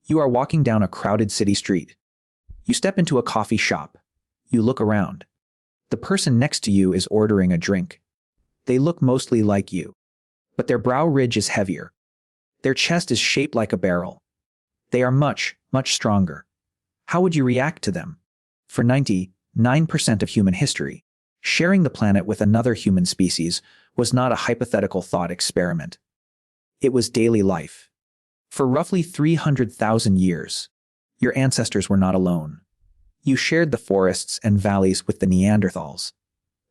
You are walking down a crowded city street. You step into a coffee shop. You look around. The person next to you is ordering a drink. They look mostly like you, but their brow ridge is heavier. Their chest is shaped like a barrel. They are much, much stronger. How would you react to them? For 99% of human history, sharing the planet with another human species was not a hypothetical thought experiment. It was daily life. For roughly 300,000 years, your ancestors were not alone. You shared the forests and valleys with the Neanderthals.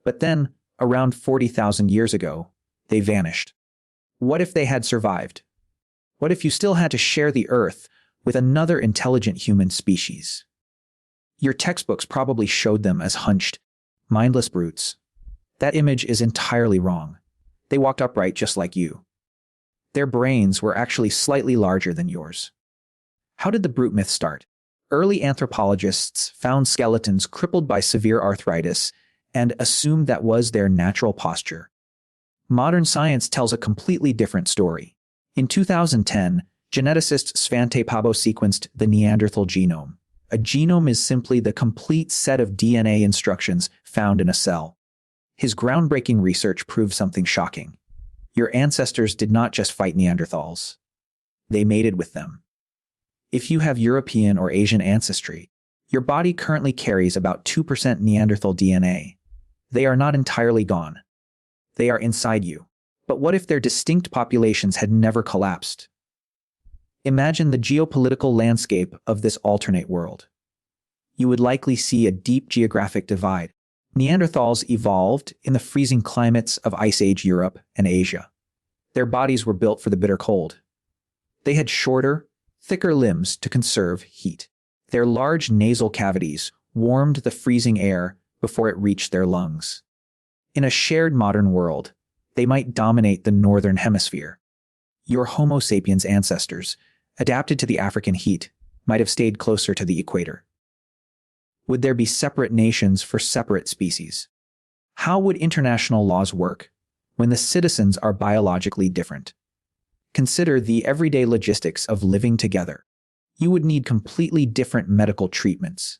But then, around 40,000 years ago, they vanished. What if they had survived? What if you still had to share the Earth with another intelligent human species? Your textbooks probably showed them as hunched, mindless brutes. That image is entirely wrong. They walked upright just like you. Their brains were actually slightly larger than yours. How did the brute myth start? Early anthropologists found skeletons crippled by severe arthritis and assumed that was their natural posture. Modern science tells a completely different story. In 2010, geneticist Svante Pabo sequenced the Neanderthal genome. A genome is simply the complete set of DNA instructions found in a cell. His groundbreaking research proved something shocking. Your ancestors did not just fight Neanderthals. They mated with them. If you have European or Asian ancestry, your body currently carries about 2% Neanderthal DNA. They are not entirely gone. They are inside you. But what if their distinct populations had never collapsed? Imagine the geopolitical landscape of this alternate world. You would likely see a deep geographic divide. Neanderthals evolved in the freezing climates of Ice Age Europe and Asia. Their bodies were built for the bitter cold. They had shorter, thicker limbs to conserve heat. Their large nasal cavities warmed the freezing air before it reached their lungs. In a shared modern world, they might dominate the northern hemisphere. Your Homo sapiens ancestors, adapted to the African heat, might have stayed closer to the equator. Would there be separate nations for separate species? How would international laws work when the citizens are biologically different? Consider the everyday logistics of living together. You would need completely different medical treatments.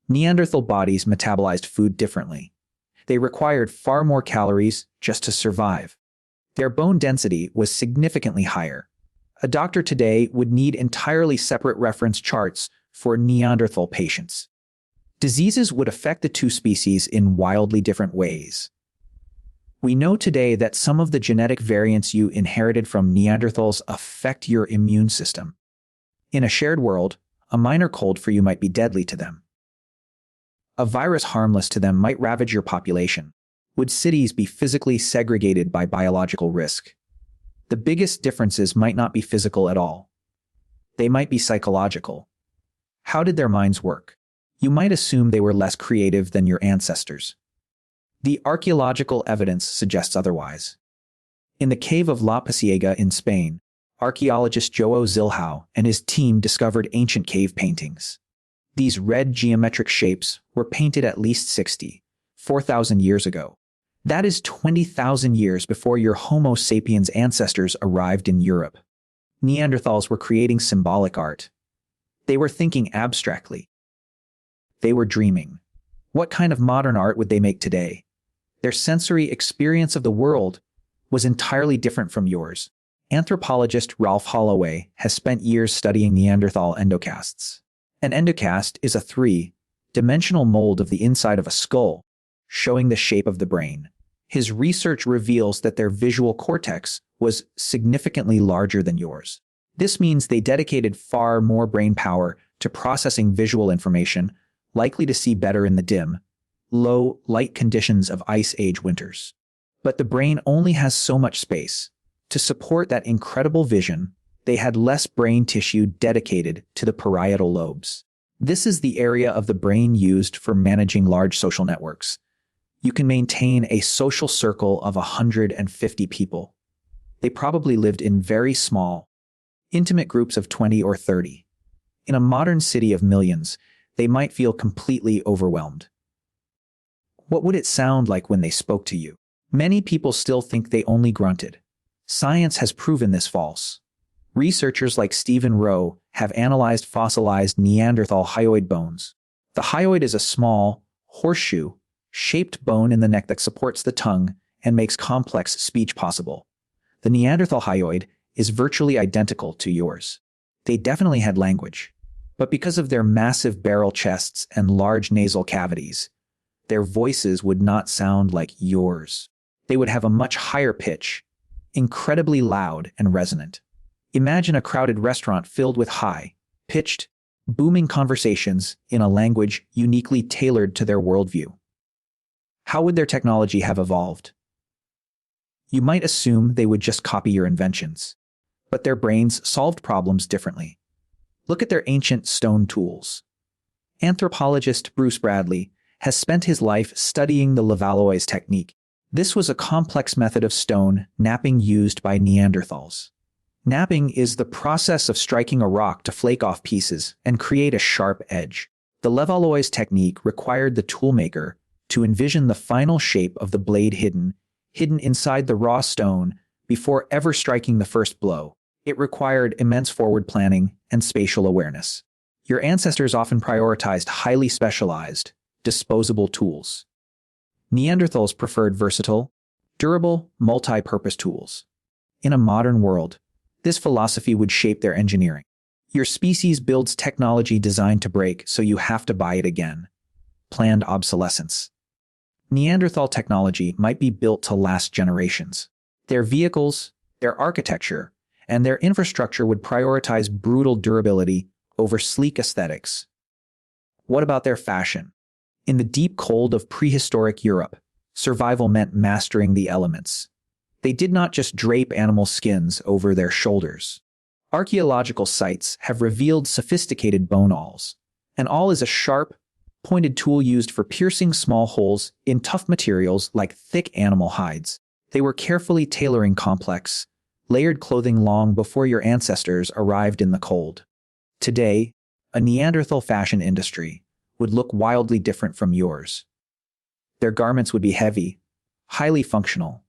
Neanderthal bodies metabolized food differently. They required far more calories just to survive. Their bone density was significantly higher. A doctor today would need entirely separate reference charts for Neanderthal patients. Diseases would affect the two species in wildly different ways. We know today that some of the genetic variants you inherited from Neanderthals affect your immune system. In a shared world, a minor cold for you might be deadly to them. A virus harmless to them might ravage your population. Would cities be physically segregated by biological risk? The biggest differences might not be physical at all. They might be psychological. How did their minds work? You might assume they were less creative than your ancestors. The archaeological evidence suggests otherwise. In the cave of La Pasiega in Spain, archaeologist Joao Zilhao and his team discovered ancient cave paintings. These red geometric shapes were painted at least 4,000 years ago. That is 20,000 years before your Homo sapiens ancestors arrived in Europe. Neanderthals were creating symbolic art. They were thinking abstractly. They were dreaming. What kind of modern art would they make today? Their sensory experience of the world was entirely different from yours. Anthropologist Ralph Holloway has spent years studying Neanderthal endocasts. An endocast is a three-dimensional mold of the inside of a skull, showing the shape of the brain. His research reveals that their visual cortex was significantly larger than yours. This means they dedicated far more brain power to processing visual information, likely to see better in the dim, low light conditions of Ice Age winters. But the brain only has so much space. To support that incredible vision, they had less brain tissue dedicated to the parietal lobes. This is the area of the brain used for managing large social networks. You can maintain a social circle of 150 people. They probably lived in very small, intimate groups of 20 or 30. In a modern city of millions, they might feel completely overwhelmed. What would it sound like when they spoke to you? Many people still think they only grunted. Science has proven this false. Researchers like Stephen Rowe have analyzed fossilized Neanderthal hyoid bones. The hyoid is a small, horseshoe-shaped bone in the neck that supports the tongue and makes complex speech possible. The Neanderthal hyoid is virtually identical to yours. They definitely had language, but because of their massive barrel chests and large nasal cavities, their voices would not sound like yours. They would have a much higher pitch, incredibly loud and resonant. Imagine a crowded restaurant filled with high-pitched, booming conversations in a language uniquely tailored to their worldview. How would their technology have evolved? You might assume they would just copy your inventions, but their brains solved problems differently. Look at their ancient stone tools. Anthropologist Bruce Bradley has spent his life studying the Levallois technique. This was a complex method of stone knapping used by Neanderthals. Knapping is the process of striking a rock to flake off pieces and create a sharp edge. The Levallois technique required the toolmaker to envision the final shape of the blade hidden inside the raw stone before ever striking the first blow. It required immense forward planning and spatial awareness. Your ancestors often prioritized highly specialized, disposable tools. Neanderthals preferred versatile, durable, multi-purpose tools. In a modern world, this philosophy would shape their engineering. Your species builds technology designed to break, so you have to buy it again. Planned obsolescence. Neanderthal technology might be built to last generations. Their vehicles, their architecture, and their infrastructure would prioritize brutal durability over sleek aesthetics. What about their fashion? In the deep cold of prehistoric Europe, survival meant mastering the elements. They did not just drape animal skins over their shoulders. Archaeological sites have revealed sophisticated bone awls. An awl is a sharp, pointed tool used for piercing small holes in tough materials like thick animal hides. They were carefully tailoring complex, layered clothing long before your ancestors arrived in the cold. Today, a Neanderthal fashion industry would look wildly different from yours. Their garments would be heavy, highly functional,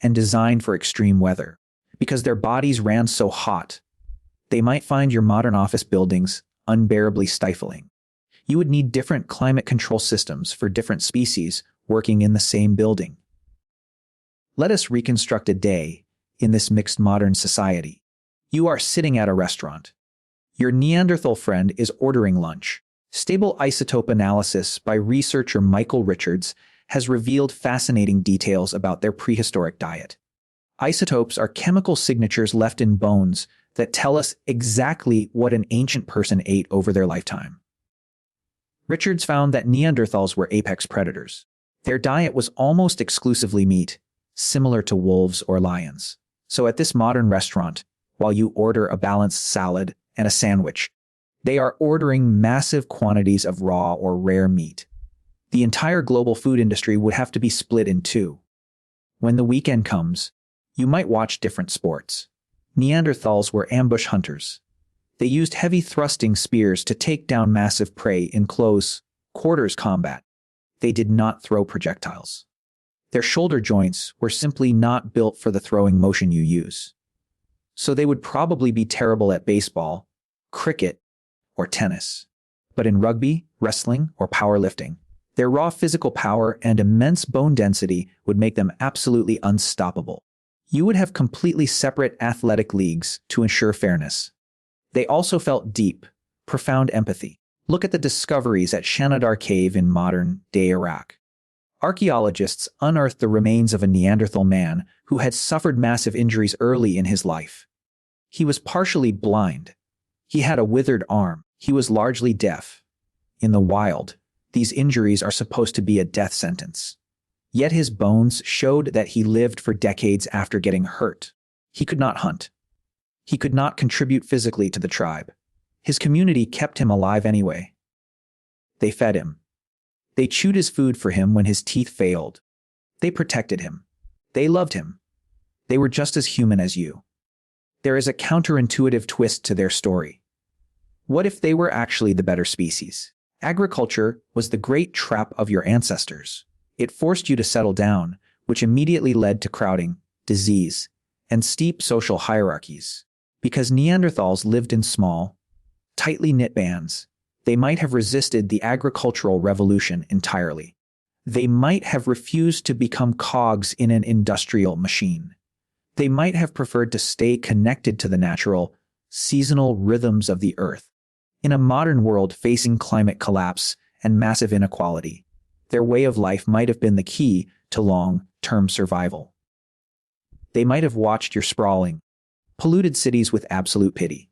and designed for extreme weather. Because their bodies ran so hot, they might find your modern office buildings unbearably stifling. You would need different climate control systems for different species working in the same building. Let us reconstruct a day in this mixed modern society. You are sitting at a restaurant. Your Neanderthal friend is ordering lunch. Stable isotope analysis by researcher Michael Richards has revealed fascinating details about their prehistoric diet. Isotopes are chemical signatures left in bones that tell us exactly what an ancient person ate over their lifetime. Richards found that Neanderthals were apex predators. Their diet was almost exclusively meat, similar to wolves or lions. So at this modern restaurant, while you order a balanced salad and a sandwich, they are ordering massive quantities of raw or rare meat. The entire global food industry would have to be split in two. When the weekend comes, you might watch different sports. Neanderthals were ambush hunters. They used heavy thrusting spears to take down massive prey in close quarters combat. They did not throw projectiles. Their shoulder joints were simply not built for the throwing motion you use. So they would probably be terrible at baseball, cricket, or tennis. But in rugby, wrestling, or powerlifting, their raw physical power and immense bone density would make them absolutely unstoppable. You would have completely separate athletic leagues to ensure fairness. They also felt deep, profound empathy. Look at the discoveries at Shanidar Cave in modern-day Iraq. Archaeologists unearthed the remains of a Neanderthal man who had suffered massive injuries early in his life. He was partially blind. He had a withered arm. He was largely deaf. In the wild, these injuries are supposed to be a death sentence. Yet his bones showed that he lived for decades after getting hurt. He could not hunt. He could not contribute physically to the tribe. His community kept him alive anyway. They fed him. They chewed his food for him when his teeth failed. They protected him. They loved him. They were just as human as you. There is a counterintuitive twist to their story. What if they were actually the better species? Agriculture was the great trap of your ancestors. It forced you to settle down, which immediately led to crowding, disease, and steep social hierarchies. Because Neanderthals lived in small, tightly knit bands. They might have resisted the agricultural revolution entirely. They might have refused to become cogs in an industrial machine. They might have preferred to stay connected to the natural, seasonal rhythms of the earth. In a modern world facing climate collapse and massive inequality, their way of life might have been the key to long-term survival. They might have watched your sprawling, polluted cities with absolute pity.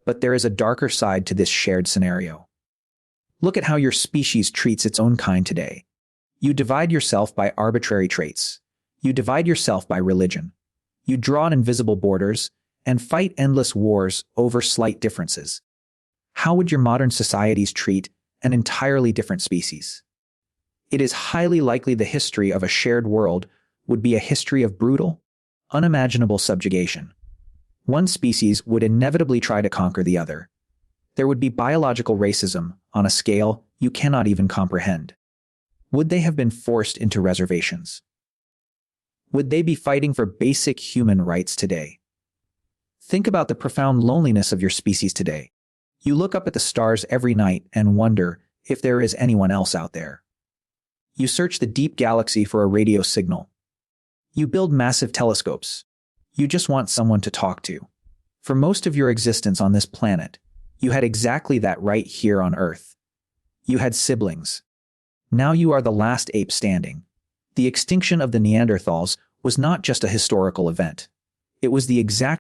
But there is a darker side to this shared scenario. Look at how your species treats its own kind today. You divide yourself by arbitrary traits. You divide yourself by religion. You draw invisible borders and fight endless wars over slight differences. How would your modern societies treat an entirely different species? It is highly likely the history of a shared world would be a history of brutal, unimaginable subjugation. One species would inevitably try to conquer the other. There would be biological racism on a scale you cannot even comprehend. Would they have been forced into reservations? Would they be fighting for basic human rights today? Think about the profound loneliness of your species today. You look up at the stars every night and wonder if there is anyone else out there. You search the deep galaxy for a radio signal. You build massive telescopes. You just want someone to talk to. For most of your existence on this planet, you had exactly that right here on Earth. You had siblings. Now you are the last ape standing. The extinction of the Neanderthals was not just a historical event. It was the exact